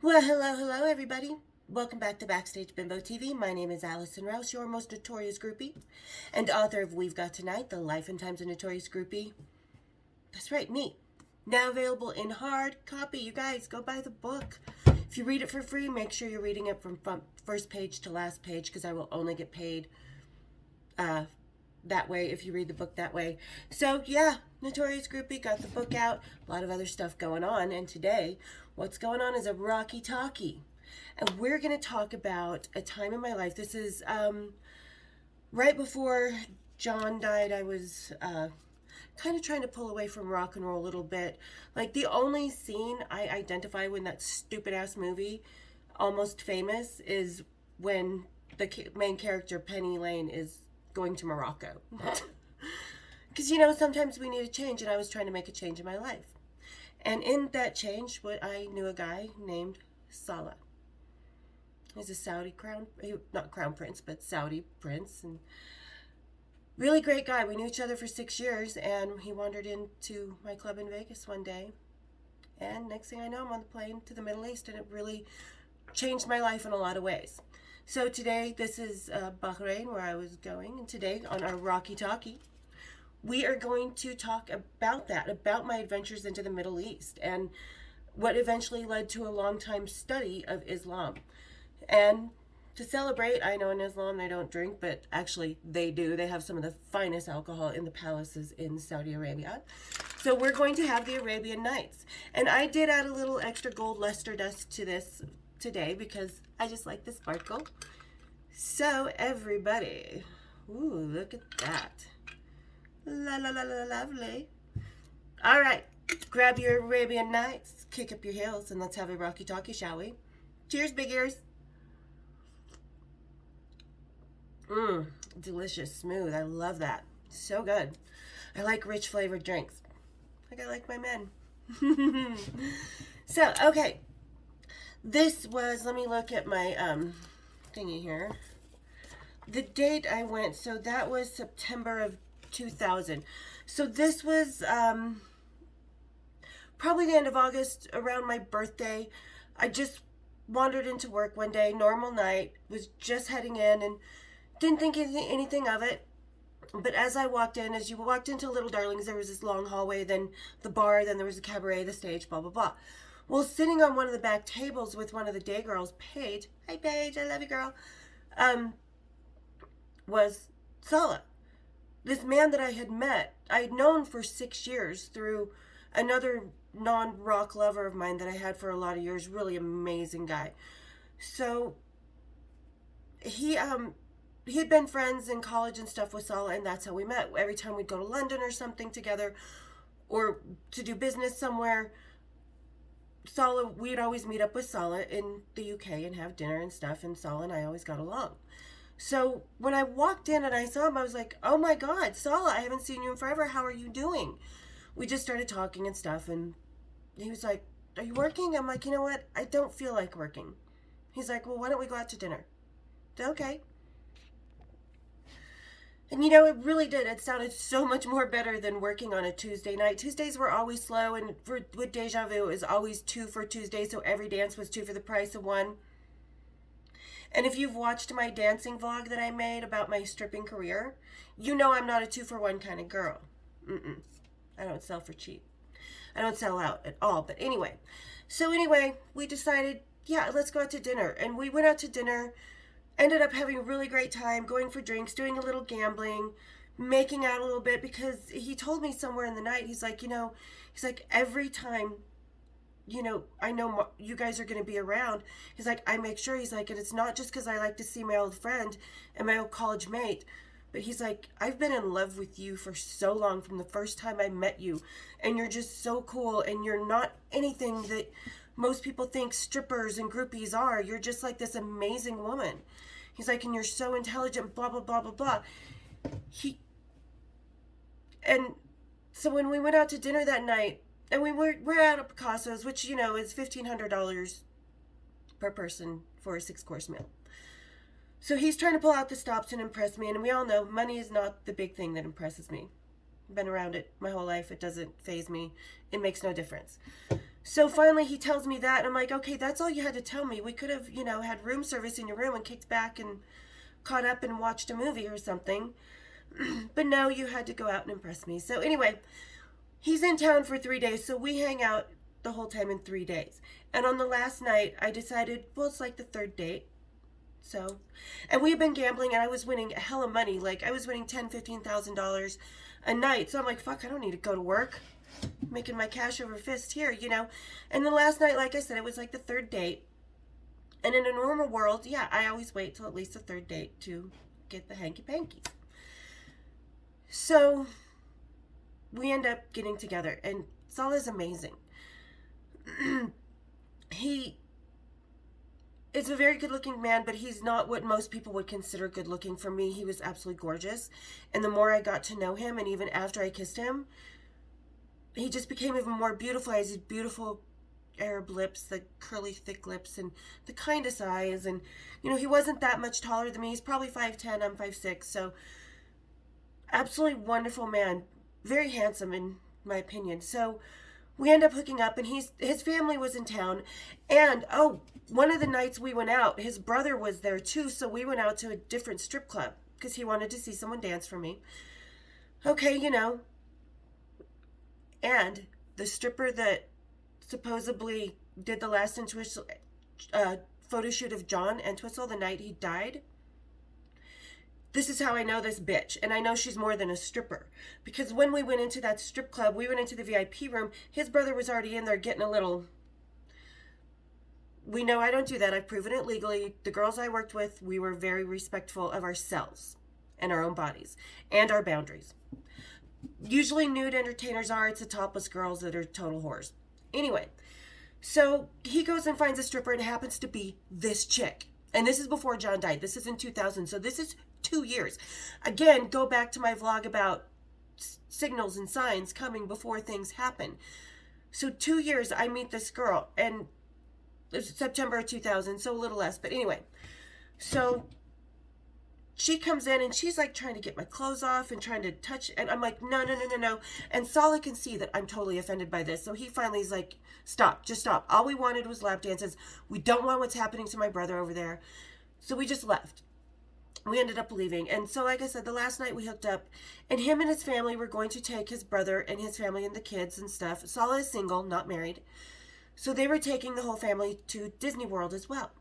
Well, hello, everybody. Welcome back to Backstage Bimbo TV. My name is Allison Rouse, your most notorious groupie, and author of We've Got Tonight, The Life and Times of Notorious Groupie. That's right, me. Now available in hard copy. You guys, go buy the book. If you read it for free, make sure you're reading it from first page to last page, because I will only get paid that way if you read the book that way. So yeah, Notorious Groupie, got the book out, a lot of other stuff going on, and today what's going on is a Rocky Talkie, and we're going to talk about a time in my life. This is right before John died. I was kind of trying to pull away from rock and roll a little bit. Like, the only scene I identify when that stupid ass movie Almost Famous is when the main character Penny Lane is going to Morocco. Because, sometimes we need a change, and I was trying to make a change in my life. And in that change, I knew a guy named Salah. He's a Saudi not crown prince, but Saudi prince. And really great guy. We knew each other for 6 years, and he wandered into my club in Vegas one day. And next thing I know, I'm on the plane to the Middle East, and it really changed my life in a lot of ways. So today, this is Bahrain, where I was going, and today on our Rocky Talkie, we are going to talk about that, about my adventures into the Middle East, and what eventually led to a long-time study of Islam. And to celebrate, I know in Islam they don't drink, but actually they do. They have some of the finest alcohol in the palaces in Saudi Arabia. So we're going to have the Arabian Nights. And I did add a little extra gold luster dust to this today because I just like the sparkle. So everybody, ooh, look at that. La la la la, lovely. All right, grab your Arabian Nights, kick up your heels, and let's have a Rocky Talkie, shall we? Cheers, big ears. Delicious, smooth. I love that. So good. I like rich flavored drinks. Like I like my men. So, okay. This was, let me look at my thingy here. The date I went, so that was September of 2000. So this was probably the end of August, around my birthday. I just wandered into work one day, normal night, was just heading in and didn't think anything of it. But as I walked in, as you walked into Little Darlings, there was this long hallway, then the bar, then there was a cabaret, the stage, blah, blah, blah. Well, sitting on one of the back tables with one of the day girls, Paige, hi Paige, I love you, girl, was Salah. This man that I had met, I had known for 6 years through another non-rock lover of mine that I had for a lot of years, really amazing guy. So he had been friends in college and stuff with Salah, and that's how we met. Every time we'd go to London or something together, or to do business somewhere, we'd always meet up with Salah in the UK and have dinner and stuff, and Salah and I always got along. So when I walked in and I saw him, I was like, oh my God, Salah, I haven't seen you in forever. How are you doing? We just started talking and stuff, and he was like, are you working? I'm like, you know what? I don't feel like working. He's like, well, why don't we go out to dinner? Okay. And it really did. It sounded so much more better than working on a Tuesday night. Tuesdays were always slow, and with Deja Vu, it was always 2 for Tuesday, so every dance was 2 for the price of 1. And if you've watched my dancing vlog that I made about my stripping career, you know I'm not a 2 for 1 kind of girl. I don't sell for cheap. I don't sell out at all. But anyway, we decided, yeah, let's go out to dinner. And we went out to dinner, ended up having a really great time, going for drinks, doing a little gambling, making out a little bit, because he told me somewhere in the night, he's like, every time, I know you guys are going to be around. He's like, I make sure, he's like, and it's not just because I like to see my old friend and my old college mate, but he's like, I've been in love with you for so long, from the first time I met you, and you're just so cool, and you're not anything that most people think strippers and groupies are. You're just like this amazing woman. He's like, and you're so intelligent, blah, blah, blah, blah, blah. And so when we went out to dinner that night, and we're out at Picasso's, which, is $1,500 per person for a 6-course meal. So he's trying to pull out the stops and impress me, and we all know money is not the big thing that impresses me. I've been around it my whole life. It doesn't faze me. It makes no difference. So finally he tells me that, and I'm like, okay, that's all you had to tell me. We could have, had room service in your room and kicked back and caught up and watched a movie or something. But no, you had to go out and impress me. So anyway, he's in town for 3 days, so we hang out the whole time in 3 days. And on the last night, I decided, well, it's like the third date. So, and we had been gambling, and I was winning a hell of money. Like, I was winning $10,000, $15,000 a night. So I'm like, fuck, I don't need to go to work. Making my cash over fist here, And the last night, like I said, it was like the third date. And in a normal world, yeah, I always wait till at least the third date to get the hanky-panky. So we end up getting together, and Saul is amazing. He is a very good-looking man, but he's not what most people would consider good-looking. For me, he was absolutely gorgeous. And the more I got to know him, and even after I kissed him, he just became even more beautiful. He has these beautiful Arab lips, the curly, thick lips, and the kindest eyes. And, he wasn't that much taller than me. He's probably 5'10", I'm 5'6", so absolutely wonderful man. Very handsome, in my opinion. So we end up hooking up, and his family was in town. And, one of the nights we went out, his brother was there too, so we went out to a different strip club because he wanted to see someone dance for me. Okay, And the stripper that supposedly did the last photo shoot of John Entwistle the night he died, this is how I know this bitch. And I know she's more than a stripper. Because when we went into that strip club, we went into the VIP room, his brother was already in there getting a little... We know I don't do that. I've proven it legally. The girls I worked with, we were very respectful of ourselves and our own bodies and our boundaries. Usually nude entertainers are. It's the topless girls that are total whores. Anyway, so he goes and finds a stripper, and it happens to be this chick. And this is before John died. This is in 2000. So this is 2 years. Again, go back to my vlog about signals and signs coming before things happen. So 2 years, I meet this girl, and it's September of 2000, so a little less. But anyway, so she comes in, and she's like trying to get my clothes off and trying to touch, and I'm like, no. And Solid can see that I'm totally offended by this. So he finally is like, stop, just stop. All we wanted was lap dances. We don't want what's happening to my brother over there. So we just left. We ended up leaving. And so, like I said, the last night we hooked up, and him and his family were going to take his brother and his family and the kids and stuff. Solid is single, not married. So they were taking the whole family to Disney World as well.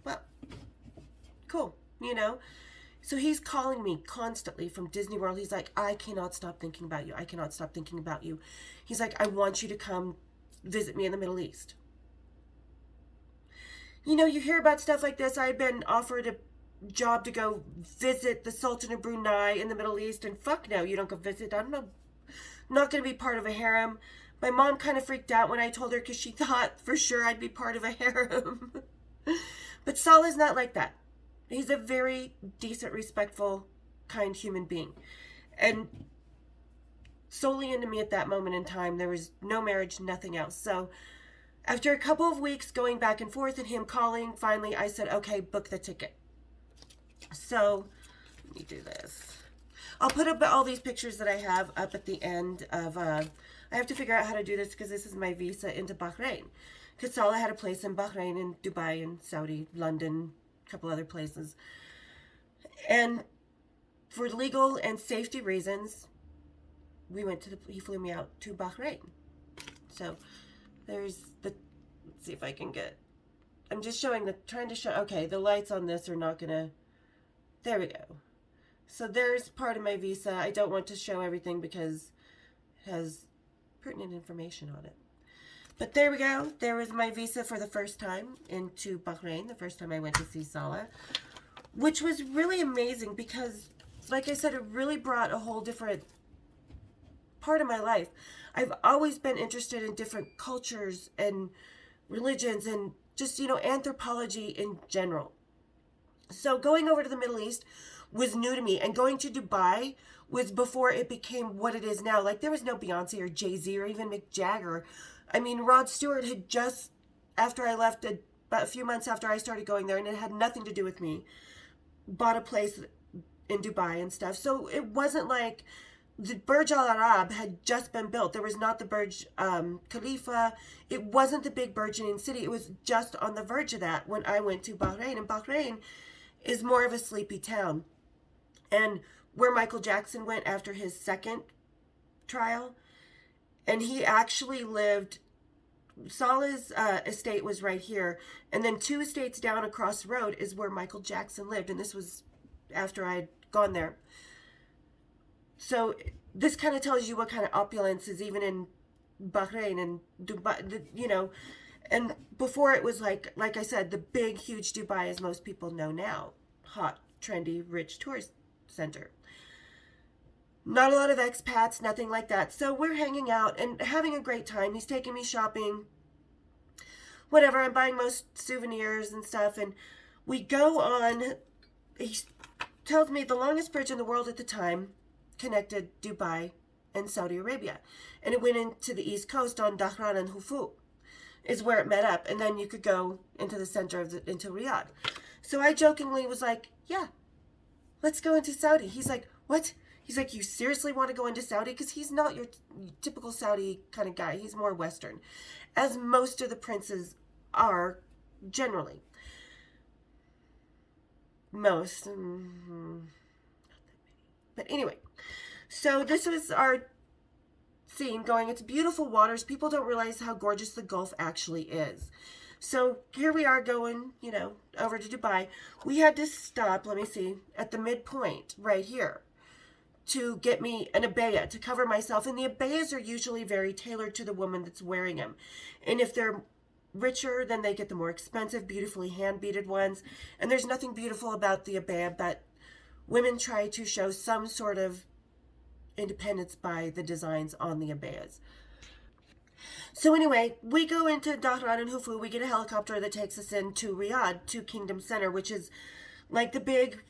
Well, cool. So he's calling me constantly from Disney World. He's like, I cannot stop thinking about you. I cannot stop thinking about you. He's like, I want you to come visit me in the Middle East. You hear about stuff like this. I had been offered a job to go visit the Sultan of Brunei in the Middle East, and fuck no, you don't go visit. I'm not going to be part of a harem. My mom kind of freaked out when I told her because she thought for sure I'd be part of a harem. But Saul is not like that. He's a very decent, respectful, kind human being. And solely into me at that moment in time. There was no marriage, nothing else. So after a couple of weeks going back and forth and him calling, finally I said, okay, book the ticket. So let me do this. I'll put up all these pictures that I have up at the end of... I have to figure out how to do this because this is my visa into Bahrain. Because Salah had a place in Bahrain, and Dubai, and Saudi, London, couple other places, and for legal and safety reasons he flew me out to Bahrain. So there's let's see if I can get, I'm just trying to show, okay, the lights on this are not gonna, there we go. So there's part of my visa. I don't want to show everything because it has pertinent information on it. But there we go. There was my visa for the first time into Bahrain, the first time I went to see Salah, which was really amazing because, like I said, it really brought a whole different part of my life. I've always been interested in different cultures and religions and just, anthropology in general. So going over to the Middle East was new to me, and going to Dubai was before it became what it is now. Like, there was no Beyonce or Jay-Z or even Mick Jagger. I mean, Rod Stewart had just, after I left, about a few months after I started going there, and it had nothing to do with me, bought a place in Dubai and stuff. So it wasn't like the Burj Al Arab had just been built. There was not the Burj Khalifa. It wasn't the big burgeoning city. It was just on the verge of that when I went to Bahrain. And Bahrain is more of a sleepy town. And where Michael Jackson went after his second trial, and he actually lived, Salah's estate was right here, and then 2 estates down across the road is where Michael Jackson lived, and this was after I'd gone there. So this kind of tells you what kind of opulence is even in Bahrain and Dubai, you know. And before it was like I said, the big, huge Dubai as most people know now. Hot, trendy, rich tourist center. Not a lot of expats, nothing like that. So we're hanging out and having a great time. He's taking me shopping. Whatever, I'm buying most souvenirs and stuff. And we go on, he tells me the longest bridge in the world at the time connected Dubai and Saudi Arabia. And it went into the East Coast on Dhahran and Hufu is where it met up. And then you could go into the center of into Riyadh. So I jokingly was like, yeah, let's go into Saudi. He's like, what? He's like, you seriously want to go into Saudi? Because he's not your typical Saudi kind of guy. He's more Western, as most of the princes are generally. Most. But anyway, so this was our scene going into beautiful waters. People don't realize how gorgeous the Gulf actually is. So here we are going, you know, over to Dubai. We had to stop, let me see, at the midpoint right here to get me an abaya to cover myself. And the abayas are usually very tailored to the woman that's wearing them. And if they're richer, then they get the more expensive, beautifully hand-beaded ones. And there's nothing beautiful about the abaya, but women try to show some sort of independence by the designs on the abayas. So anyway, we go into Dhahran and Hufu. We get a helicopter that takes us into Riyadh, to Kingdom Center, which is like the big,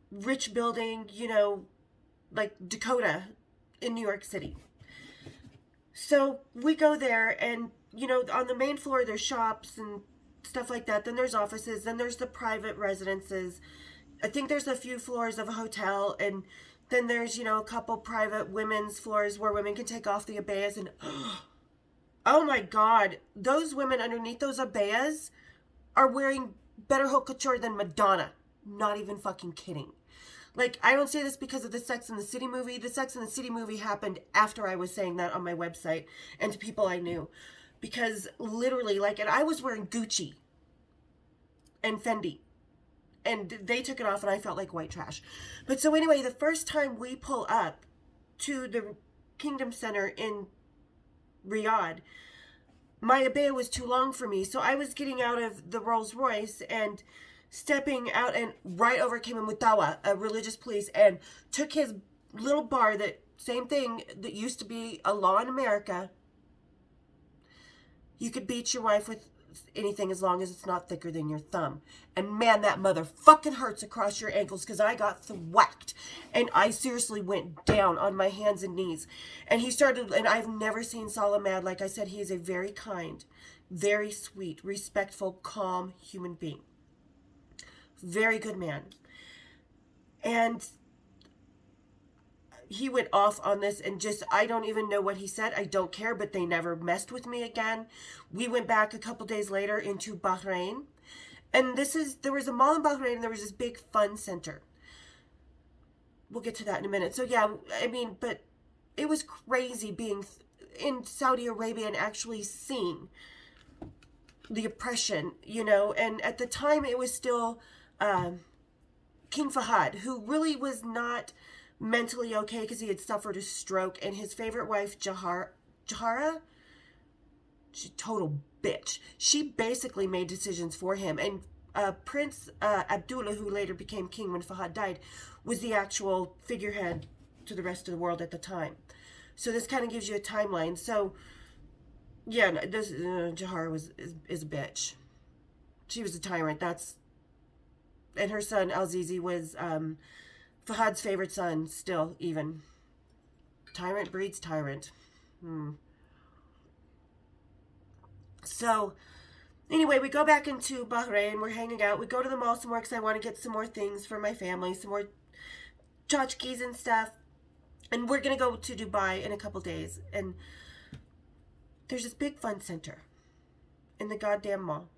rich building, you know, like Dakota in New York City. So we go there, and, you know, on the main floor there's shops and stuff like that. Then there's offices. Then there's the private residences. I think there's a few floors of a hotel, and then there's, you know, a couple private women's floors where women can take off the abayas. And oh my God, those women underneath those abayas are wearing better haute couture than Madonna. Not even fucking kidding. Like, I don't say this because of the Sex and the City movie. The Sex and the City movie happened after I was saying that on my website and to people I knew. Because literally, like, and I was wearing Gucci and Fendi. And they took it off and I felt like white trash. But so anyway, the first time we pull up to the Kingdom Center in Riyadh, my abaya was too long for me. So I was getting out of the Rolls Royce and stepping out, and right over came a mutawa, a religious police, and took his little bar, that same thing that used to be a law in America. You could beat your wife with anything as long as it's not thicker than your thumb. And man, that mother fucking hurts across your ankles, because I got thwacked. And I seriously went down on my hands and knees. And he started, and I've never seen Salah mad. Like I said, he is a very kind, very sweet, respectful, calm human being. Very good man. And he went off on this, and just, I don't even know what he said. I don't care, but they never messed with me again. We went back a couple days later into Bahrain. And there was a mall in Bahrain, and there was this big fun center. We'll get to that in a minute. So yeah, I mean, but it was crazy being in Saudi Arabia and actually seeing the oppression, you know. And at the time it was still King Fahad, who really was not mentally okay because he had suffered a stroke, and his favorite wife, Jahara, she's a total bitch. She basically made decisions for him, and Prince Abdullah, who later became king when Fahad died, was the actual figurehead to the rest of the world at the time. So this kind of gives you a timeline. So yeah, this Jahara is a bitch. She was a tyrant. And her son Al-Zizi was Fahad's favorite son, still, even. Tyrant breeds tyrant. So, anyway, we go back into Bahrain. We're hanging out. We go to the mall some more because I want to get some more things for my family. Some more tchotchkes and stuff. And we're going to go to Dubai in a couple days. And there's this big fun center in the goddamn mall.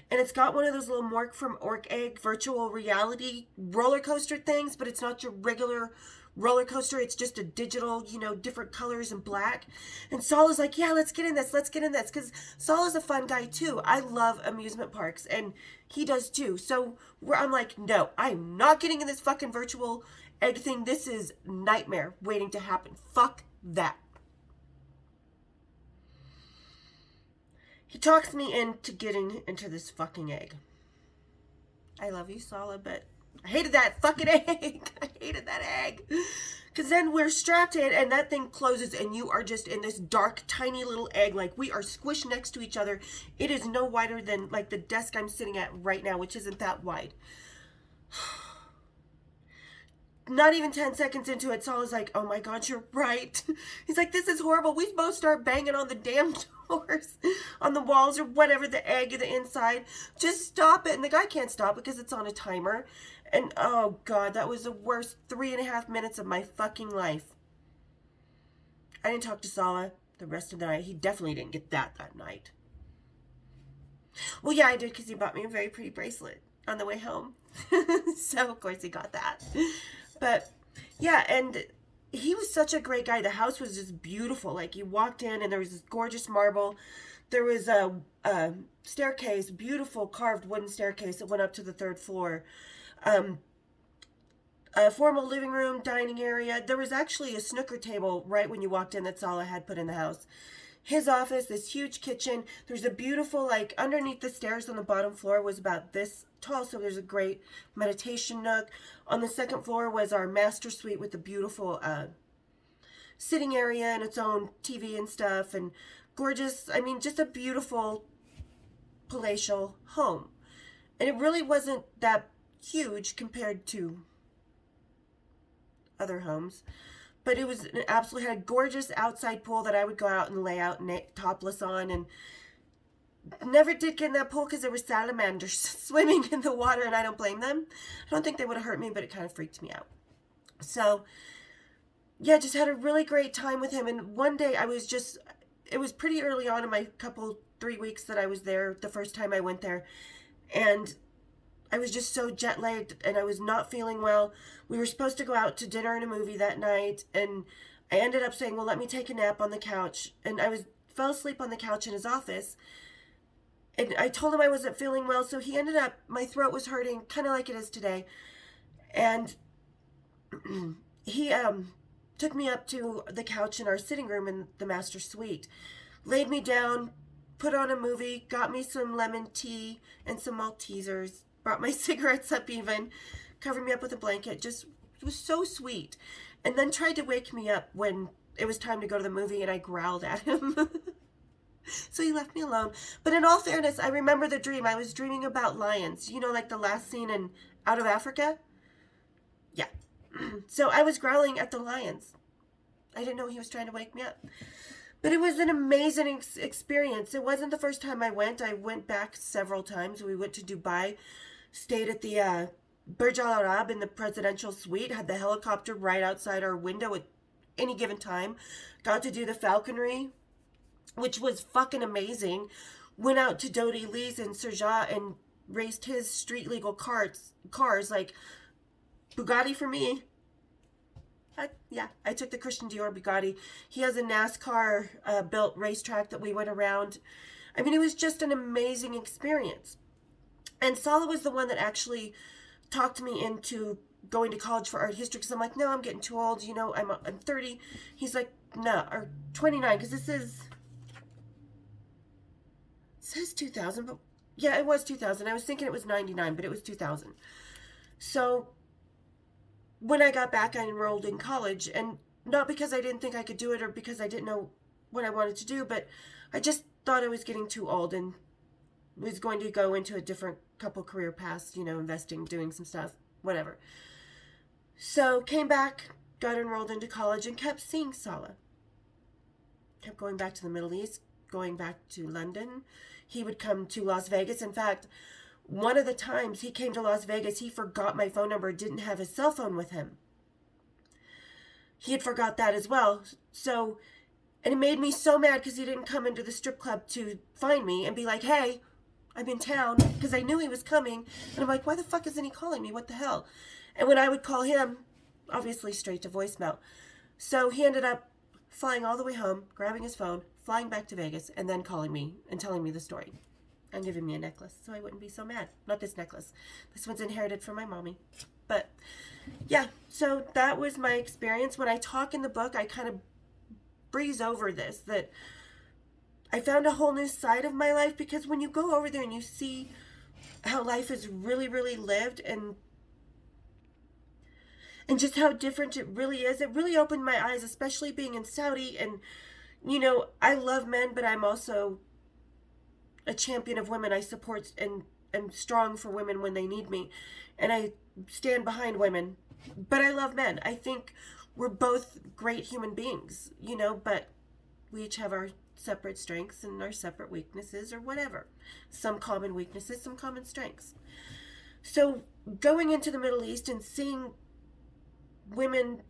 And it's got one of those little Mork from Orc Egg virtual reality roller coaster things, but it's not your regular roller coaster. It's just a digital, different colors and black. And Saul is like, yeah, let's get in this. Let's get in this. Because Saul is a fun guy too. I love amusement parks and he does too. So I'm like, no, I'm not getting in this fucking virtual egg thing. This is nightmare waiting to happen. Fuck that. He talks me into getting into this fucking egg. I love you, Sala, but I hated that fucking egg. I hated that egg. Because then we're strapped in and that thing closes and you are just in this dark, tiny little egg. Like we are squished next to each other. It is no wider than like the desk I'm sitting at right now, which isn't that wide. Not even 10 seconds into it, Sala's like, oh my God, you're right. He's like, this is horrible. We both start banging on the damn doors, on the walls or whatever, the egg or the inside. Just stop it. And the guy can't stop because it's on a timer. And oh God, that was the worst 3.5 minutes of my fucking life. I didn't talk to Sala the rest of the night. He definitely didn't get that night. Well, yeah, I did because he bought me a very pretty bracelet on the way home. So, of course, he got that. But, yeah, and he was such a great guy. The house was just beautiful. Like, you walked in and there was this gorgeous marble. There was a staircase, beautiful carved wooden staircase that went up to the 3rd floor. A formal living room, dining area. There was actually a snooker table right when you walked in that Sala had put in the house. His office, this huge kitchen. There's a beautiful, like, underneath the stairs on the bottom floor was about this tall, so there's a great meditation nook. On the 2nd floor was our master suite with a beautiful sitting area and its own TV and stuff, and gorgeous, I mean, just a beautiful palatial home. And it really wasn't that huge compared to other homes. But it was absolutely, had a gorgeous outside pool that I would go out and lay out topless on. And never did get in that pool because there were salamanders swimming in the water, and I don't blame them. I don't think they would have hurt me, but it kind of freaked me out. So, yeah, just had a really great time with him. And one day it was pretty early on in my 3 weeks that I was there, the first time I went there. And I was just so jet lagged and I was not feeling well. We were supposed to go out to dinner and a movie that night, and I ended up saying, well, let me take a nap on the couch. And I fell asleep on the couch in his office. And I told him I wasn't feeling well, so he ended up, my throat was hurting, kind of like it is today. And he took me up to the couch in our sitting room in the master suite, laid me down, put on a movie, got me some lemon tea and some Maltesers, brought my cigarettes up even, covered me up with a blanket. Just, it was so sweet. And then tried to wake me up when it was time to go to the movie, and I growled at him. So he left me alone. But in all fairness, I remember the dream. I was dreaming about lions. You know, like the last scene in Out of Africa? Yeah. So I was growling at the lions. I didn't know he was trying to wake me up. But it was an amazing experience. It wasn't the first time I went. I went back several times. We went to Dubai, stayed at the Burj Al Arab in the presidential suite, had the helicopter right outside our window at any given time. Got to do the falconry, which was fucking amazing. Went out to Dodi Lee's in Sharjah and raced his street legal cars like Bugatti for me. I took the Christian Dior Bugatti. He has a NASCAR built racetrack that we went around. I mean, it was just an amazing experience. And Sala was the one that actually talked me into going to college for art history, because I'm like, no, I'm getting too old. You know, I'm 30. He's like, no, or 29, because it says 2000, but yeah, it was 2000. I was thinking it was 99, but it was 2000. So when I got back, I enrolled in college, and not because I didn't think I could do it or because I didn't know what I wanted to do, but I just thought I was getting too old and was going to go into a different couple career paths, you know, investing, doing some stuff, whatever. So came back, got enrolled into college, and kept seeing Sala. Kept going back to the Middle East, going back to London. He would come to Las Vegas. In fact, one of the times he came to Las Vegas, he forgot my phone number, didn't have his cell phone with him. he had forgot that as well. So, and it made me so mad because he didn't come into the strip club to find me and be like, hey, I'm in town, because I knew he was coming. And I'm like, why the fuck isn't he calling me? What the hell? And when I would call him, obviously straight to voicemail. So he ended up flying all the way home, grabbing his phone, flying back to Vegas, and then calling me and telling me the story and giving me a necklace so I wouldn't be so mad. Not this necklace. This one's inherited from my mommy. But yeah, so that was my experience. When I talk in the book, I kind of breeze over this, that I found a whole new side of my life, because when you go over there and you see how life is really, really lived, and just how different it really is, it really opened my eyes, especially being in Saudi. And, you know, I love men, but I'm also a champion of women. I support and am strong for women when they need me. And I stand behind women, but I love men. I think we're both great human beings, you know, but we each have our separate strengths and our separate weaknesses, or whatever. Some common weaknesses, some common strengths. So going into the Middle East and seeing women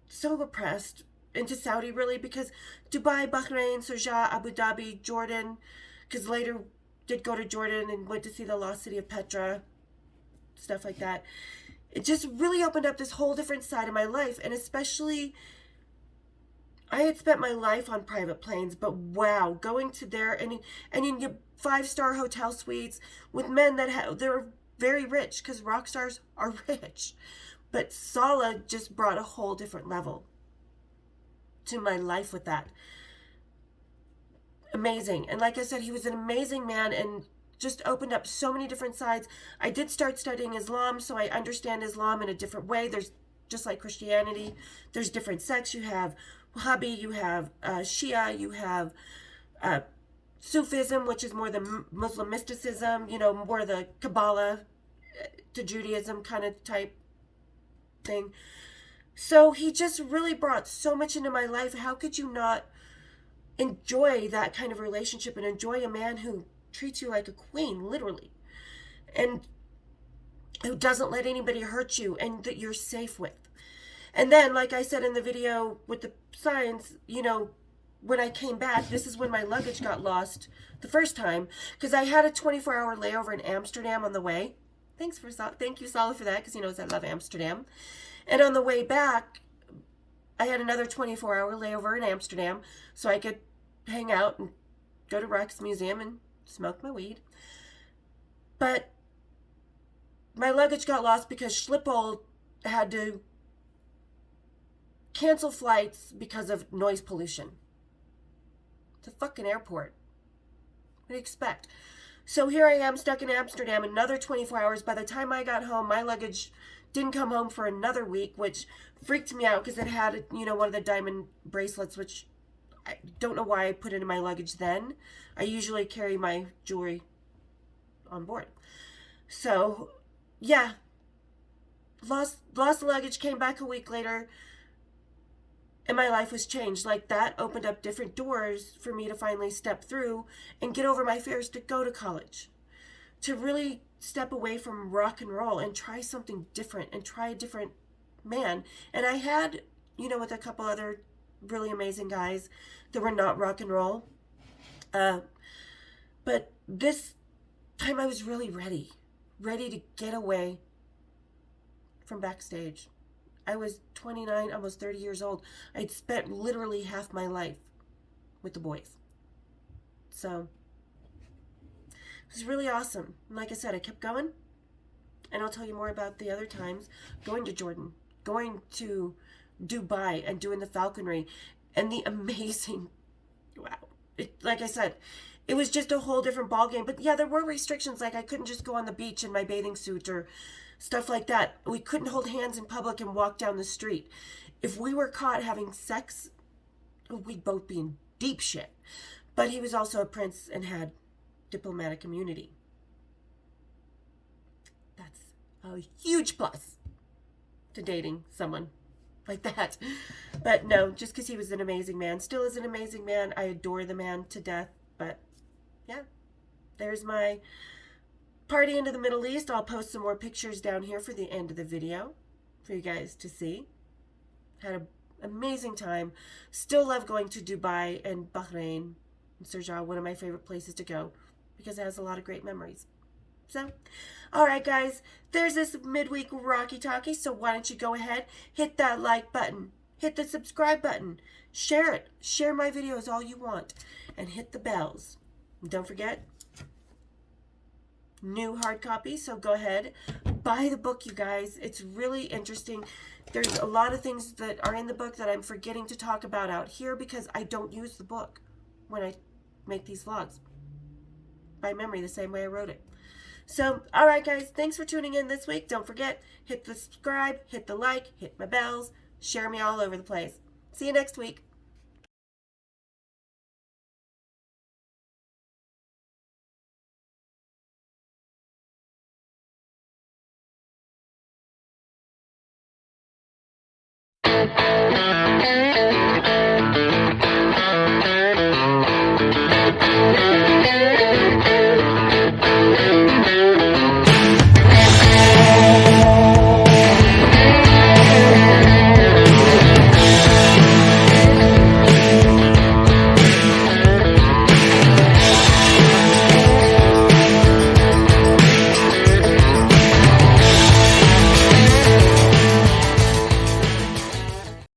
so oppressed, into Saudi really, because Dubai, Bahrain, Sharjah, Abu Dhabi, Jordan, because later did go to Jordan and went to see the lost city of Petra, stuff like that. It just really opened up this whole different side of my life. And especially, I had spent my life on private planes, but wow, going to there and in your 5-star hotel suites with men that they're very rich, because rock stars are rich. But Saleh just brought a whole different level to my life with that. Amazing. And like I said, he was an amazing man and just opened up so many different sides. I did start studying Islam, so I understand Islam in a different way. There's, just like Christianity, there's different sects. You have Wahhabi, you have Shia, you have Sufism, which is more the Muslim mysticism, you know, more the Kabbalah to Judaism kind of type thing. So he just really brought so much into my life. How could you not enjoy that kind of relationship and enjoy a man who treats you like a queen, literally, and who doesn't let anybody hurt you, and that you're safe with? And then, like I said in the video with the signs, you know, when I came back, this is when my luggage got lost the first time, because I had a 24-hour layover in Amsterdam on the way. Thank you, Saleh, for that, because he knows I love Amsterdam. And on the way back, I had another 24-hour layover in Amsterdam, so I could hang out and go to Rex Museum and smoke my weed. But my luggage got lost because Schiphol had to cancel flights because of noise pollution. It's a fucking airport. What do you expect? So here I am stuck in Amsterdam, another 24 hours. By the time I got home, my luggage didn't come home for another week, which freaked me out because it had, you know, one of the diamond bracelets, which I don't know why I put it in my luggage then. I usually carry my jewelry on board. So, yeah. Lost the luggage, came back a week later, and my life was changed. Like, that opened up different doors for me to finally step through and get over my fears to go to college. To really step away from rock and roll and try something different and try a different man. And I had, you know, with a couple other really amazing guys that were not rock and roll. But this time I was really ready to get away from Backstage. I was 29, almost 30 years old. I'd spent literally half my life with the boys. So it was really awesome. And like I said, I kept going. And I'll tell you more about the other times. Going to Jordan, going to Dubai and doing the falconry. And the amazing, wow. Like I said, it was just a whole different ballgame. But yeah, there were restrictions. Like I couldn't just go on the beach in my bathing suit or stuff like that. We couldn't hold hands in public and walk down the street. If we were caught having sex, we'd both be in deep shit. But he was also a prince and had diplomatic immunity. That's a huge plus to dating someone like that. But no, just because he was an amazing man, still is an amazing man. I adore the man to death. But yeah, there's my party into the Middle East. I'll post some more pictures down here for the end of the video for you guys to see. Had a Amazing time. Still love going to Dubai and Bahrain and Sharjah, one of my favorite places to go because it has a lot of great memories. So, alright guys, there's this midweek Rocky Talkie, so why don't you go ahead, hit that like button, hit the subscribe button, share it, share my videos all you want, and hit the bells. And don't forget, new hard copy, so go ahead, buy the book, you guys. It's really interesting. There's a lot of things that are in the book that I'm forgetting to talk about out here because I don't use the book when I make these vlogs by memory the same way I wrote it. So, alright guys, thanks for tuning in this week. Don't forget, hit the subscribe, hit the like, hit my bells, share me all over the place. See you next week.